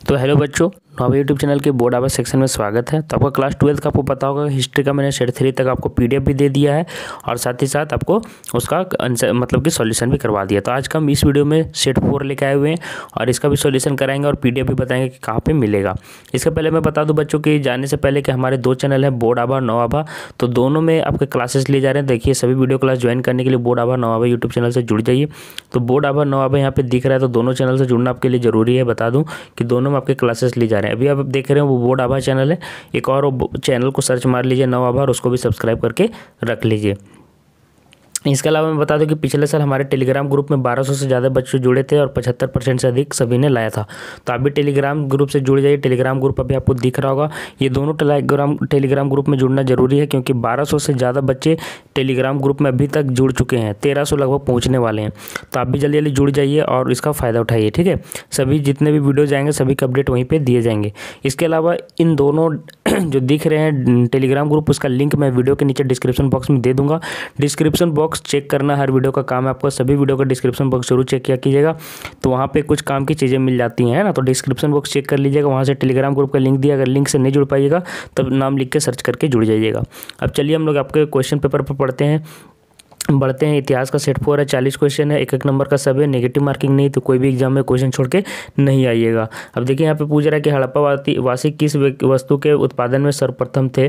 तो हेलो बच्चों, हमारे यूट्यूब चैनल के बोर्ड आवर सेक्शन में स्वागत है। तो आपका क्लास 12 का आपको पता होगा, हिस्ट्री का मैंने सेट 3 तक आपको पीडीएफ भी दे दिया है और साथ ही साथ आपको उसका आंसर मतलब कि सॉल्यूशन भी करवा दिया। तो आज का हम इस वीडियो में सेट 4 लेके आए हुए हैं और इसका भी सॉल्यूशन कराएंगे और पीडीएफ भी बताएंगे कि कहाँ पर मिलेगा। इसके पहले मैं बता दूँ बच्चों कि जाने से पहले कि हमारे 2 चैनल हैं, बोर्ड आभा और नौ आभा। तो दोनों में आपके क्लासेस लिए जा रहे हैं। देखिए, सभी वीडियो क्लास ज्वाइन करने के लिए बोर्ड आभा नौ आभा यूट्यूब चैनल से जुड़ जाइए। तो बोर्ड आभा नौ आभा यहाँ पे दिख रहा है, तो दोनों चैनल से जुड़ना आपके लिए जरूरी है। बता दूं कि दोनों में आपके क्लासेस ली जा रहे हैं। अभी आप देख रहे हैं वो बोर्ड आभा चैनल है, एक और चैनल को सर्च मार लीजिए नौ आभा और उसको भी सब्सक्राइब करके रख लीजिए। इसके अलावा मैं बता दूं कि पिछले साल हमारे टेलीग्राम ग्रुप में 1200 से ज़्यादा बच्चे जुड़े थे और 75% से अधिक सभी ने लाया था। तो आप भी टेलीग्राम ग्रुप से जुड़ जाइए। टेलीग्राम ग्रुप अभी आपको दिख रहा होगा। ये दोनों टेलीग्राम ग्रुप में जुड़ना जरूरी है, क्योंकि 1200 से ज़्यादा बच्चे टेलीग्राम ग्रुप में अभी तक जुड़ चुके हैं। 1300 लगभग पहुँचने वाले हैं। तो आप भी जल्दी जल्दी जुड़ जाइए और इसका फ़ायदा उठाइए, ठीक है। सभी जितने भी वीडियो जाएंगे सभी के अपडेट वहीं पर दिए जाएंगे। इसके अलावा इन दोनों जो दिख रहे हैं टेलीग्राम ग्रुप, उसका लिंक मैं वीडियो के नीचे डिस्क्रिप्शन बॉक्स में दे दूंगा। डिस्क्रिप्शन बॉक्स चेक करना हर वीडियो का काम है आपको। सभी वीडियो का डिस्क्रिप्शन बॉक्स जरूर चेक किया कीजिएगा। तो वहाँ पे कुछ काम की चीज़ें मिल जाती हैं ना। तो डिस्क्रिप्शन बॉक्स चेक कर लीजिएगा, वहाँ से टेलीग्राम ग्रुप का लिंक दिया। अगर लिंक से नहीं जुड़ पाइएगा तब नाम लिख के सर्च करके जुड़ जाइएगा। अब चलिए हम लोग आपके क्वेश्चन पेपर पर पढ़ते हैं, बढ़ते हैं। इतिहास का सेट 4 है, 40 क्वेश्चन है, एक नंबर का सब है, नेगेटिव मार्किंग नहीं, तो कोई भी एग्जाम में क्वेश्चन छोड़ के नहीं आइएगा। अब देखिए यहाँ पे पूछ रहा है कि हड़प्पा वासी किस वस्तु के उत्पादन में सर्वप्रथम थे।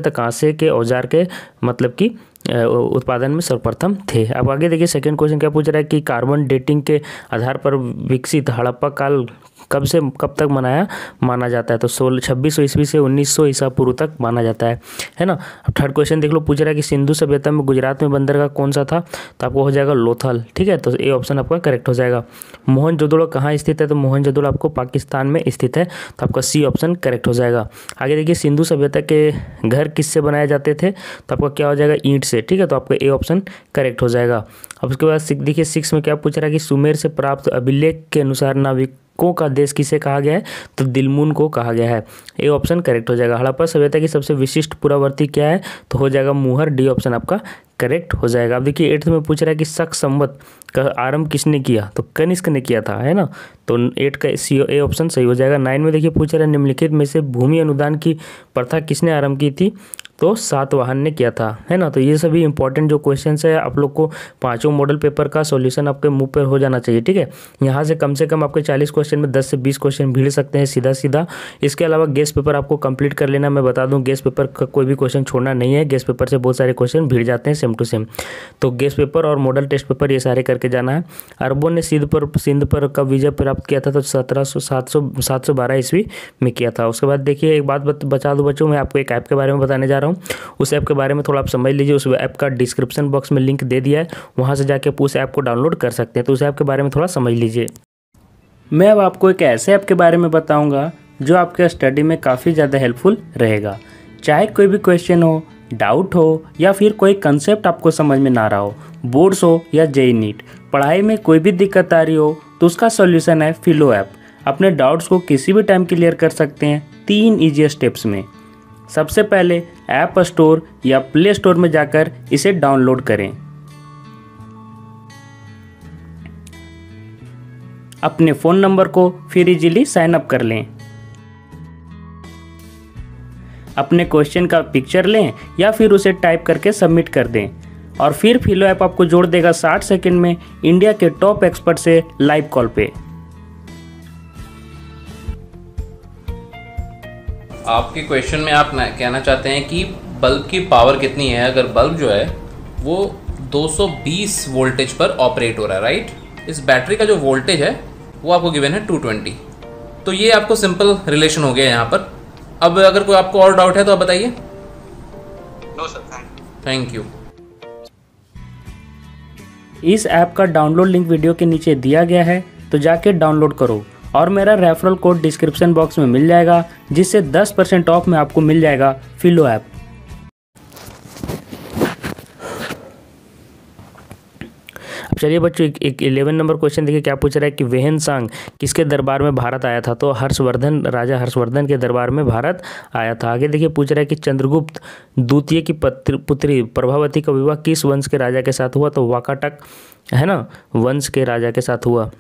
तो कांसे के औजार के मतलब कि उत्पादन में सर्वप्रथम थे। अब आगे देखिए सेकंड क्वेश्चन क्या पूछ रहा है कि कार्बन डेटिंग के आधार पर विकसित हड़प्पा काल कब से कब तक माना जाता है। तो 2600 ईस्वी से 1900 ईसा पूर्व तक माना जाता है ना। अब थर्ड क्वेश्चन देख लो, पूछ रहा है कि सिंधु सभ्यता में गुजरात में बंदरगाह कौन सा था। तो आपको हो जाएगा लोथल, ठीक है। तो ये ऑप्शन आपका करेक्ट हो जाएगा। मोहनजोदड़ो कहाँ स्थित है। तो मोहनजोदड़ो आपको पाकिस्तान में स्थित है। तो आपका सी ऑप्शन करेक्ट हो जाएगा। आगे देखिए सिंधु सभ्यता के घर किससे बनाए जाते थे। तो आपका क्या हो जाएगा, ईंट से, ठीक है। तो आपका ए ऑप्शन करेक्ट हो जाएगा। अब उसके बाद देखिए 6 में क्या पूछ रहा है कि सुमेर से प्राप्त अभिलेख के अनुसार नाविकों का देश किसे कहा गया है। तो दिलमुन को कहा गया है। ए ऑप्शन करेक्ट हो जाएगा। हड़प्पा सभ्यता की सबसे विशिष्ट पुरावर्ती क्या है। तो हो जाएगा मुहर, डी ऑप्शन आपका करेक्ट हो जाएगा। अब देखिए 8th में पूछ रहा है कि शक संवत का आरंभ किसने किया। तो कनिष्क ने किया था, है ना। तो 8 का ए ऑप्शन सही हो जाएगा। 9 में देखिए पूछ रहा है निम्नलिखित में से भूमि अनुदान की प्रथा किसने आरंभ की थी। तो सातवाहन ने किया था, है ना। तो ये सभी इंपॉर्टेंट जो क्वेश्चंस है आप लोग को पांचों मॉडल पेपर का सॉल्यूशन आपके मुंह पर हो जाना चाहिए, ठीक है। यहाँ से कम आपके 40 क्वेश्चन में 10 से 20 क्वेश्चन भीड़ सकते हैं सीधा। इसके अलावा गेस्ट पेपर आपको कंप्लीट कर लेना। मैं बता दूं गेस्ट पेपर का कोई भी क्वेश्चन छोड़ना नहीं है। गेस्ट पेपर से बहुत सारे क्वेश्चन भीड़ जाते हैं सेम टू सेम। तो गेस्ट पेपर और मॉडल टेस्ट पेपर ये सारे करके जाना है। अरबों ने सिंध पर कब विजय प्राप्त किया था। तो 712 ईस्वी में किया था। उसके बाद देखिए एक बात बता दूं बच्चों, मैं आपको एक ऐप के बारे में बताने जा रहा हूँ। उस ऐप के बारे में थोड़ा आप समझ लीजिए। उस ऐप का डिस्क्रिप्शन बॉक्स में लिंक दे दिया है, वहाँ से जाके आप उस ऐप को डाउनलोड कर सकते हैं। तो उस ऐप के बारे में थोड़ा समझ लीजिए। मैं अब आपको एक ऐसे ऐप के बारे में बताऊंगा जो आपके स्टडी में काफ़ी ज़्यादा हेल्पफुल रहेगा। चाहे कोई भी क्वेश्चन हो, डाउट हो या फिर कोई कंसेप्ट आपको समझ में ना रहा हो, बोर्ड्स हो या जेईई नीट, पढ़ाई में कोई भी दिक्कत आ रही हो, तो उसका सॉल्यूशन है फिलो ऐप। अपने डाउट्स को किसी भी टाइम क्लियर कर सकते हैं 3 ईजी स्टेप्स में। सबसे पहले ऐप स्टोर या प्ले स्टोर में जाकर इसे डाउनलोड करें। अपने फ़ोन नंबर को फिर इजीली साइन अप कर लें। अपने क्वेश्चन का पिक्चर लें या फिर उसे टाइप करके सबमिट कर दें और फिर फिलो ऐप आपको जोड़ देगा 60 सेकंड में इंडिया के टॉप एक्सपर्ट से लाइव कॉल पे। आपके क्वेश्चन में आप कहना चाहते हैं कि बल्ब की पावर कितनी है। अगर बल्ब जो है वो 220 वोल्टेज पर ऑपरेट हो रहा है, राइट। इस बैटरी का जो वोल्टेज है वो आपको गिवन है 220। तो ये आपको सिंपल रिलेशन हो गया यहाँ पर। अब अगर कोई आपको और डाउट है तो आप बताइए। No sir, thank you. इस ऐप का डाउनलोड लिंक वीडियो के नीचे दिया गया है, तो जाके डाउनलोड करो और मेरा रेफरल कोड डिस्क्रिप्शन बॉक्स में मिल जाएगा, जिससे 10% ऑफ में आपको मिल जाएगा फिलो ऐप। अब चलिए बच्चों एक 11 नंबर क्वेश्चन देखिए क्या पूछ रहा है कि वेहनसांग किसके दरबार में भारत आया था। तो राजा हर्षवर्धन के दरबार में भारत आया था। आगे देखिए पूछ रहा है कि चंद्रगुप्त द्वितीय की पुत्री प्रभावती का विवाह किस वंश के राजा के साथ हुआ। तो वाकाटक, है ना, वंश के राजा के साथ हुआ।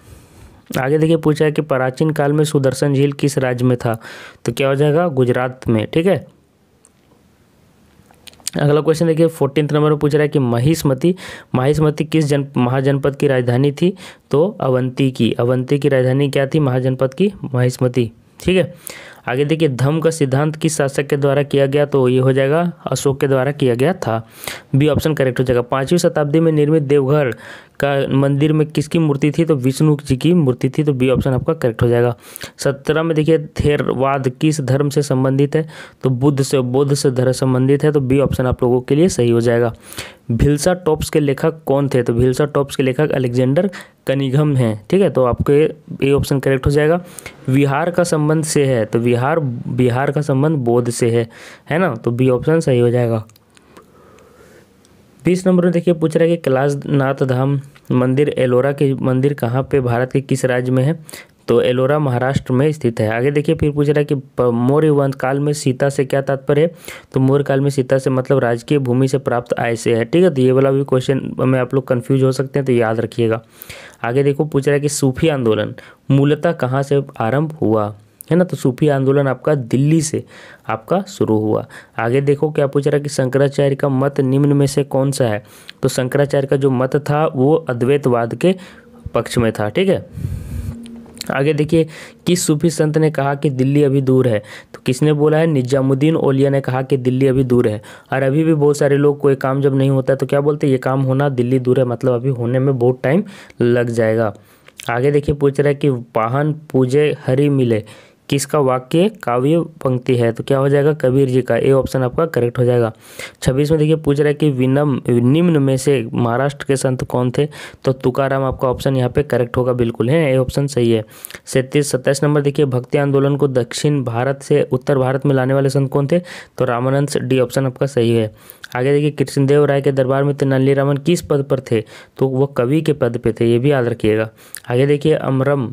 आगे देखिए पूछा है कि प्राचीन काल में सुदर्शन झील किस राज्य में था, तो क्या हो जाएगा गुजरात में। ठीक है, अगला क्वेश्चन देखिए 14 नंबर में पूछ रहा है कि माहिष्मती किस महाजनपद की राजधानी थी, तो अवंती की राजधानी क्या थी महाजनपद की, माहिष्मती। ठीक है, आगे देखिए धम्म का सिद्धांत किस शासक के द्वारा किया गया, तो ये हो जाएगा अशोक के द्वारा किया गया था। बी ऑप्शन करेक्ट हो जाएगा। 5वीं शताब्दी में निर्मित देवघर का मंदिर में किसकी मूर्ति थी, तो विष्णु जी की मूर्ति थी, तो बी ऑप्शन आपका करेक्ट हो जाएगा। 17 में देखिए थेरवाद किस धर्म से संबंधित है, तो बौद्ध से धर्म संबंधित है, तो बी ऑप्शन आप लोगों के लिए सही हो जाएगा। भिल्सा टॉप्स के लेखक कौन थे, तो भिल्सा टॉप्स के लेखक अलेक्जेंडर कनिघम हैं। ठीक है, तो आपके ए ऑप्शन करेक्ट हो जाएगा। विहार का संबंध से है, तो बिहार का संबंध बौद्ध से है ना, तो बी ऑप्शन सही हो जाएगा। 20 नंबर में देखिए पूछ रहा है कि कैलाशनाथ धाम मंदिर एलोरा के मंदिर कहाँ पे भारत के किस राज्य में है, तो एलोरा महाराष्ट्र में स्थित है। आगे देखिए फिर पूछ रहा है कि मौर्य वंश काल में सीता से क्या तात्पर्य है, तो मौर्य काल में सीता से मतलब राजकीय भूमि से प्राप्त आय से है। ठीक है, तो ये वाला भी क्वेश्चन में आप लोग कंफ्यूज हो सकते हैं, तो याद रखिएगा। आगे देखो पूछ रहा है कि सूफी आंदोलन मूलतः कहाँ से आरंभ हुआ, है ना, तो सूफी आंदोलन आपका दिल्ली से आपका शुरू हुआ। आगे देखो क्या पूछ रहा है कि शंकराचार्य का मत निम्न में से कौन सा है, तो शंकराचार्य का जो मत था वो अद्वैतवाद के पक्ष में था। ठीक है, आगे देखिए किस सूफी संत ने कहा कि दिल्ली अभी दूर है, तो किसने बोला है, निजामुद्दीन औलिया ने कहा कि दिल्ली अभी दूर है। और अभी भी बहुत सारे लोग कोई काम जब नहीं होता है तो क्या बोलते हैं, ये काम होना दिल्ली दूर है, मतलब अभी होने में बहुत टाइम लग जाएगा। आगे देखिए पूछ रहा है कि वाहन पूजे हरि मिले किसका वाक्य काव्य पंक्ति है, तो क्या हो जाएगा कबीर जी का, ए ऑप्शन आपका करेक्ट हो जाएगा। 26 में देखिए पूछ रहा है कि निम्न में से महाराष्ट्र के संत कौन थे, तो तुकाराम आपका ऑप्शन यहाँ पे करेक्ट होगा, बिल्कुल है, ए ऑप्शन सही है। 27 नंबर देखिए भक्ति आंदोलन को दक्षिण भारत से उत्तर भारत में लाने वाले संत कौन थे, तो रामानंद, डी ऑप्शन आपका सही है। आगे देखिए कृष्णदेव राय के दरबार में तेनाली रामन किस पद पर थे, तो वो कवि के पद पे थे, ये भी याद रखिएगा। आगे देखिए अमरम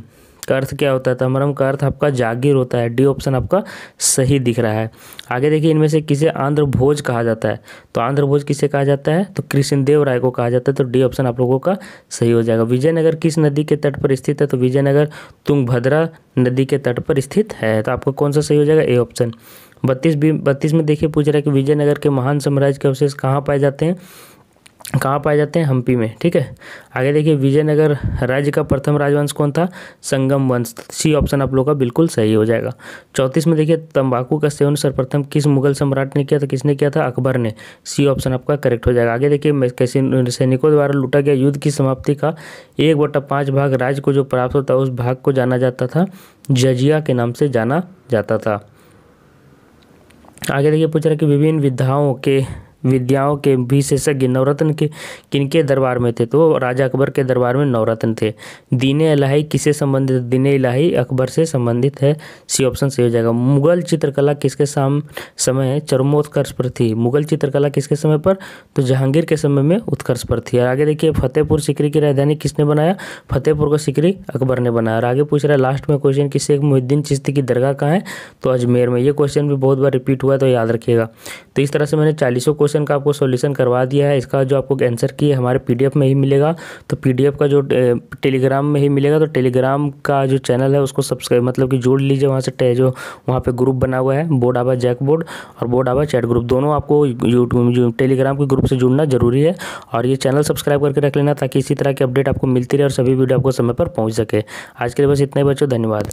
का अर्थ क्या होता है, तो अमरम का अर्थ आपका जागीर होता है, डी ऑप्शन आपका सही दिख रहा है। आगे देखिए इनमें से किसे आंध्र भोज कहा जाता है, तो आंध्र भोज किसे कहा जाता है, तो कृष्णदेव राय को कहा जाता है, तो डी ऑप्शन आप लोगों का सही हो जाएगा। विजयनगर किस नदी के तट पर स्थित है, तो विजयनगर तुंगभद्रा नदी के तट पर स्थित है, तो आपको कौन सा सही हो जाएगा, ए ऑप्शन। 32 में देखिए पूछ रहा है कि विजयनगर के महान साम्राज्य के अवशेष कहाँ पाए जाते हैं, हम्पी में। ठीक है, आगे देखिए विजयनगर राज्य का प्रथम राजवंश कौन था, संगम वंश, सी ऑप्शन आप लोगों का बिल्कुल सही हो जाएगा। 34 में देखिए तंबाकू का सेवन सर्वप्रथम किस मुगल सम्राट ने किया था, किसने किया था, अकबर ने, सी ऑप्शन आपका करेक्ट हो जाएगा। आगे देखिए सैनिकों द्वारा लूटा गया युद्ध की समाप्ति का 1/5 भाग राज्य को जो प्राप्त होता है उस भाग को जाना जाता था जजिया के नाम से जाना जाता था। आगे देखिए पूछ रहा है कि विभिन्न विद्याओं के विशेषज्ञ नवरत्न के किनके दरबार में थे, तो राजा अकबर के दरबार में नवरत्न थे। दीने इलाही किससे संबंधित, दीने इलाही अकबर से संबंधित है, सी ऑप्शन सही हो जाएगा। मुगल चित्रकला किसके समय चरमोत्कर्ष पर थी, मुगल चित्रकला किसके समय पर, तो जहांगीर के समय में उत्कर्ष पर थी। और आगे देखिए फतेहपुर सीकरी की राजधानी किसने बनाया, फतेहपुर को सीकरी अकबर ने बनाया। और आगे पूछ रहा है लास्ट में क्वेश्चन कि शेख मुहिद्दीन चिश्ती की दरगाह कहाँ है, तो अजमेर में। ये क्वेश्चन भी बहुत बार रिपीट हुआ है, तो याद रखिएगा। तो इस तरह से मैंने 40 क्वेश्चन का आपको सॉल्यूशन करवा दिया है। इसका जो आपको आंसर की है हमारे पीडीएफ में ही मिलेगा, तो पीडीएफ का जो टेलीग्राम में ही मिलेगा, तो टेलीग्राम का जो चैनल है उसको सब्सक्राइब मतलब कि जोड़ लीजिए, वहाँ से जो वहाँ पे ग्रुप बना हुआ है बोर्ड आबा जैक बोर्ड और बोर्ड आबा चैट ग्रुप, दोनों आपको यूट्यूब टेलीग्राम के ग्रुप से जुड़ना जरूरी है। और ये चैनल सब्सक्राइब करके रख लेना ताकि इसी तरह की अपडेट आपको मिलती रहे और सभी वीडियो आपको समय पर पहुँच सके। आज के लिए बस इतना ही बच्चों, धन्यवाद।